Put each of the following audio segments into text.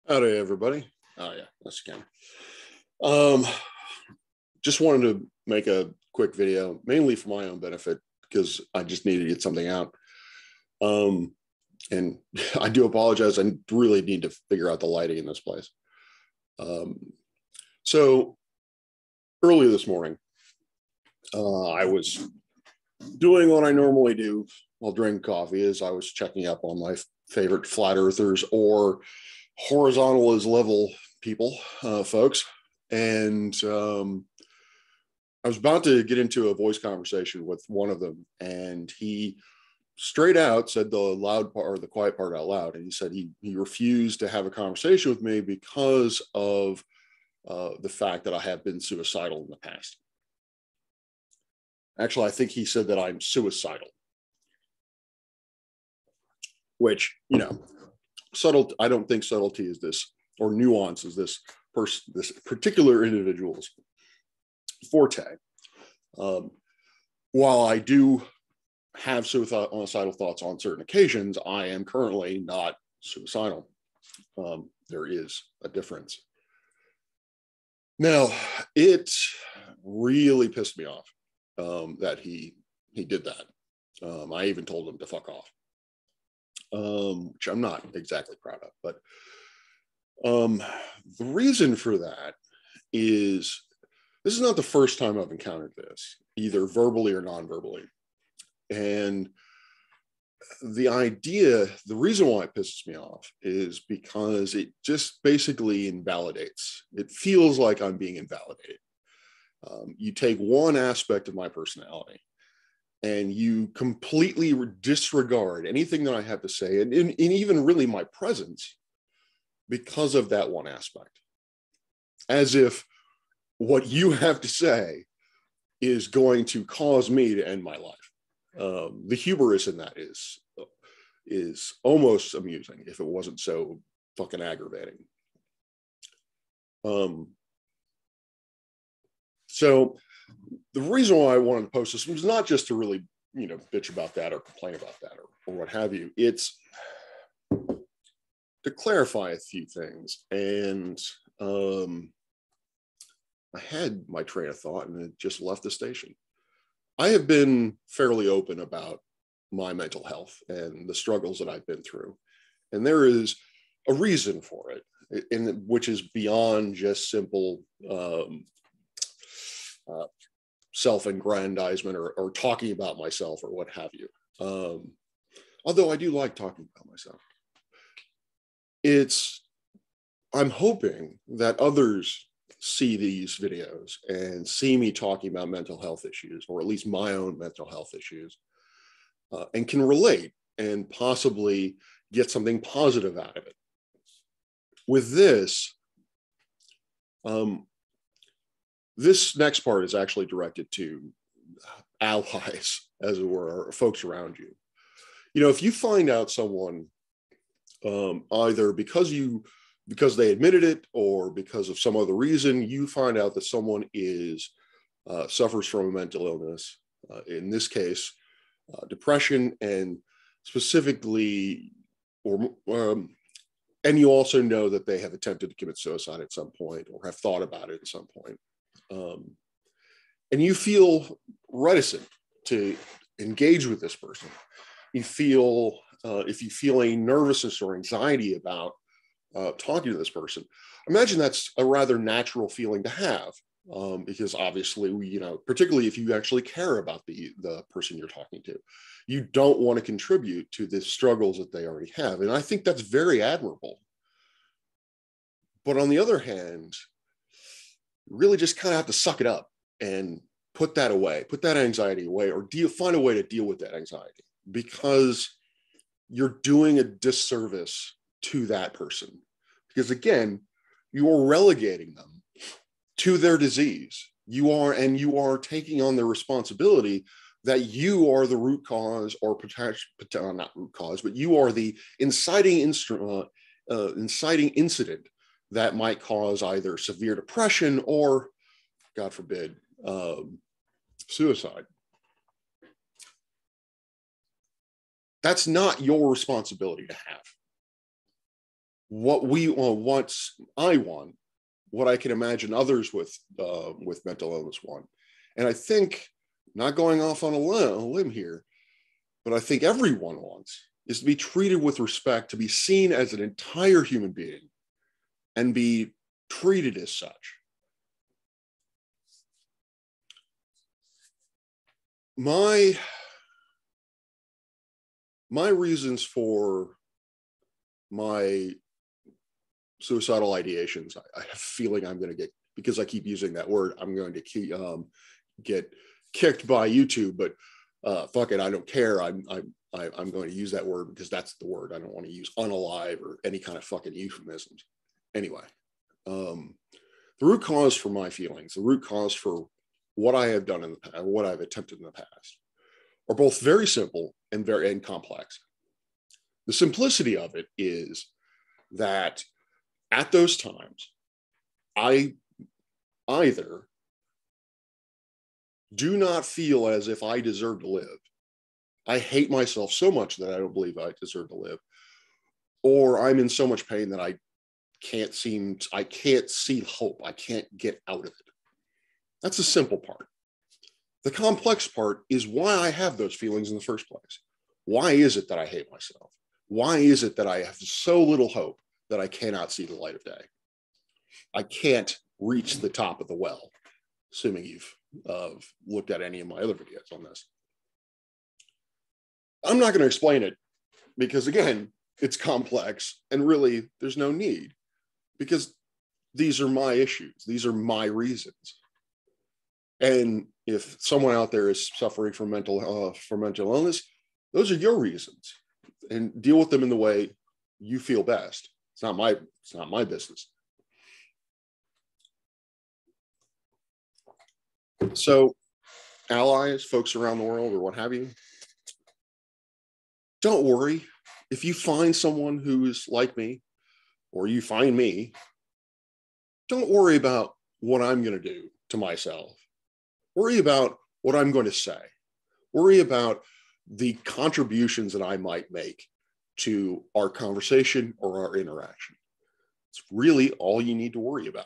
Howdy, everybody. Oh, yeah, that's again. Um, just wanted to make a quick video, mainly for my own benefit, because I just needed to get something out. Um, and I do apologize. I really need to figure out the lighting in this place. Um, so earlier this morning, I was doing what I normally do while drinking coffee, is I was checking up on my favorite flat earthers or horizontal as level people, folks. And I was about to get into a voice conversation with one of them, and he straight out said the loud part or the quiet part out loud. And he said he refused to have a conversation with me because of the fact that I have been suicidal in the past. Actually, I think he said that I'm suicidal, which, subtle. I don't think subtlety is this, or nuance is this this particular individual's forte. Um, while I do have suicidal thoughts on certain occasions, I am currently not suicidal. There is a difference. Now, it really pissed me off that he did that. I even told him to fuck off, which I'm not exactly proud of. But the reason for that is this is not the first time I've encountered this, either verbally or non-verbally. And the reason why it pisses me off is because it just basically invalidates. It feels like I'm being invalidated. You take one aspect of my personality and you completely disregard anything that I have to say, and even really my presence, because of that one aspect. As if what you have to say is going to cause me to end my life. The hubris in that is almost amusing, if it wasn't so fucking aggravating. So the reason why I wanted to post this was not just to really, bitch about that or complain about that or what have you. It's to clarify a few things. And I had my train of thought and it just left the station. I have been fairly open about my mental health and the struggles that I've been through. And there is a reason for it, which is beyond just simple self-aggrandizement or talking about myself or what have you. Although I do like talking about myself. I'm hoping that others see these videos and see me talking about mental health issues, or at least my own mental health issues, and can relate and possibly get something positive out of it. With this, this next part is actually directed to allies, as it were, or folks around you. If you find out someone, either because they admitted it or because of some other reason, you find out that someone suffers from a mental illness, in this case, depression, and specifically, and you also know that they have attempted to commit suicide at some point or have thought about it at some point. And you feel reticent to engage with this person. You feel, if you feel any nervousness or anxiety about talking to this person, imagine that's a rather natural feeling to have, because obviously, particularly if you actually care about the person you're talking to, you don't want to contribute to the struggles that they already have. And I think that's very admirable. But on the other hand, you really just kind of have to suck it up and put that away, put that anxiety away, or find a way to deal with that anxiety, because you're doing a disservice to that person. Because again, you are relegating them to their disease. You are taking on the responsibility that you are the root cause, or not root cause, but you are the inciting incident that might cause either severe depression or, God forbid, suicide. That's not your responsibility to have. what we want, I want, what I can imagine others with mental illness want. And I think, not going off on a limb here, but I think everyone wants is to be treated with respect, to be seen as an entire human being and be treated as such. My reasons for my suicidal ideations, I have a feeling I'm going to get, because I keep using that word, I'm going to get kicked by YouTube, but fuck it, I don't care. I'm going to use that word because that's the word. I don't want to use unalive or any kind of fucking euphemisms. Anyway, the root cause for my feelings, the root cause for what I have done in the past, what I've attempted in the past, are both very simple and very complex. The simplicity of it is that at those times, I either do not feel as if I deserve to live. I hate myself so much that I don't believe I deserve to live, or I'm in so much pain that I can't see hope. I can't get out of it. That's the simple part. The complex part is why I have those feelings in the first place. Why is it that I hate myself? Why is it that I have so little hope that I cannot see the light of day? I can't reach the top of the well, assuming you've looked at any of my other videos on this. I'm not going to explain it because, again, it's complex and really there's no need, because these are my issues. These are my reasons. And if someone out there is suffering from mental illness, those are your reasons, and deal with them in the way you feel best. It's not my business. So, allies, folks around the world, or what have you, don't worry. If you find someone who's like me, or you find me, don't worry about what I'm going to do to myself. Worry about what I'm going to say. Worry about the contributions that I might make to our conversation or our interaction. It's really all you need to worry about.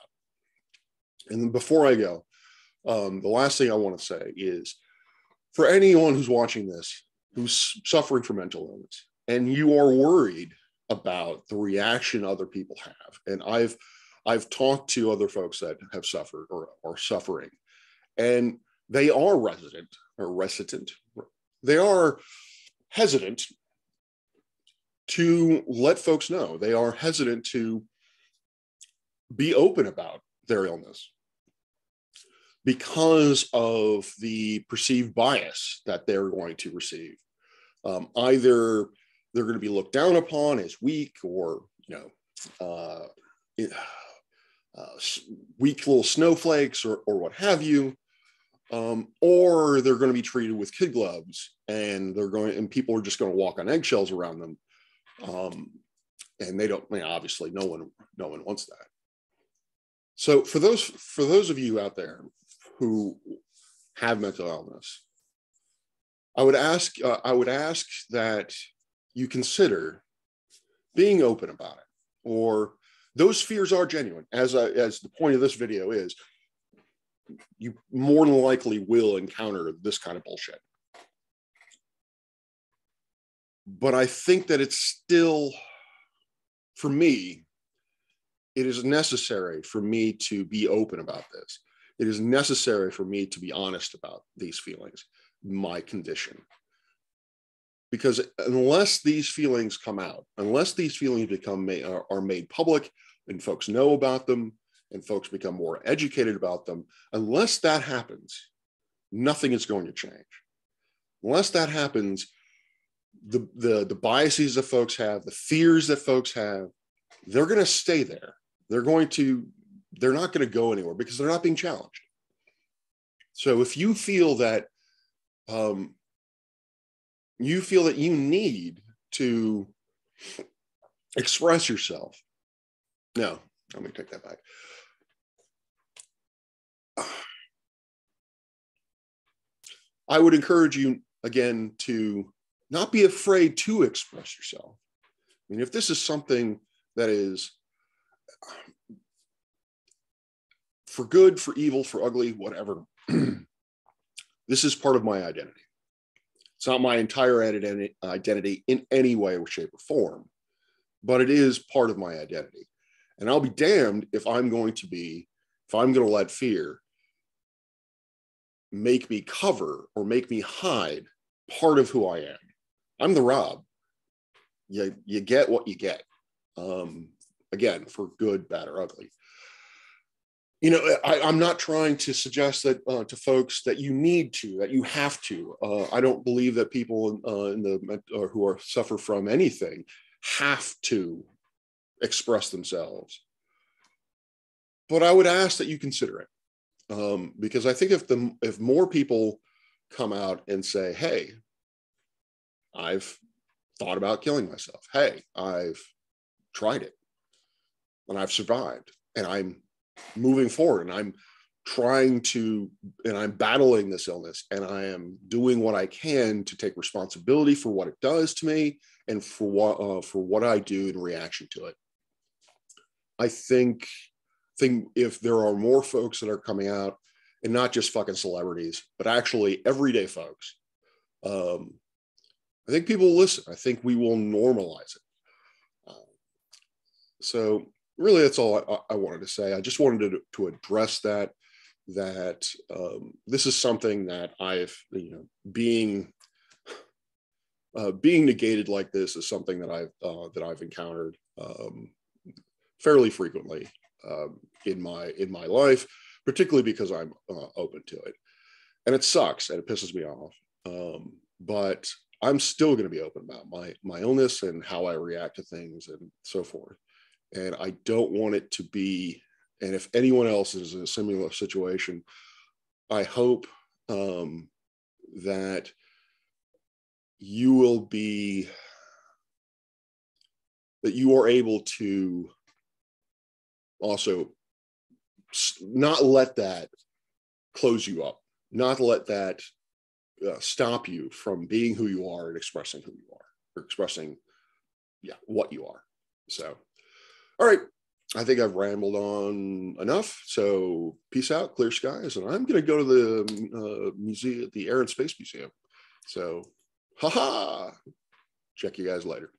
And then before I go, the last thing I want to say is, for anyone who's watching this, who's suffering from mental illness, and you are worried about the reaction other people have, and I've talked to other folks that have suffered or are suffering, and they are reticent. They are hesitant to let folks know. They are hesitant to be open about their illness because of the perceived bias that they're going to receive. Either they're going to be looked down upon as weak, or weak little snowflakes, or what have you, or they're going to be treated with kid gloves, and people are just going to walk on eggshells around them, and they don't. Obviously, no one wants that. So for those of you out there who have mental illness, I would ask that you consider being open about it, or those fears are genuine. As the point of this video is, you more than likely will encounter this kind of bullshit. But I think that it's still, for me, it is necessary for me to be open about this. It is necessary for me to be honest about these feelings, my condition. Because unless these feelings come out, unless these feelings are made public and folks know about them and folks become more educated about them, unless that happens, nothing is going to change. Unless that happens, the biases that folks have, the fears that folks have, they're going to stay there. They're not going to go anywhere because they're not being challenged. So if you feel that you need to express yourself, no, let me take that back. I would encourage you, again, to not be afraid to express yourself. I mean, if this is something that is for good, for evil, for ugly, whatever. This is part of my identity. It's not my entire identity in any way, shape, or form, but it is part of my identity. And I'll be damned if I'm going to let fear make me cover or make me hide part of who I am. I'm the Rob. You get what you get. Again, for good, bad, or ugly. You know, I'm not trying to suggest that to folks that you have to. I don't believe that people who suffer from anything have to express themselves. But I would ask that you consider it, because I think if more people come out and say, "Hey, I've thought about killing myself. Hey, I've tried it, and I've survived, and I'm moving forward, and I'm battling this illness, and I am doing what I can to take responsibility for what it does to me and for what I do in reaction to it." I think if there are more folks that are coming out, and not just fucking celebrities, but actually everyday folks, I think people will listen. I think we will normalize it. So really, that's all I wanted to say. I just wanted to address that this is something that being negated like this is something that I've encountered fairly frequently in my life, particularly because I'm open to it, and it sucks and it pisses me off. But I'm still going to be open about my illness and how I react to things and so forth. And I don't want it to be, and if anyone else is in a similar situation, I hope that you are able to also not let that close you up, not let that stop you from being who you are and expressing who you are, or expressing what you are. So, all right, I think I've rambled on enough. So peace out, clear skies, and I'm going to go to the museum, the Air and Space Museum. So, haha, check you guys later.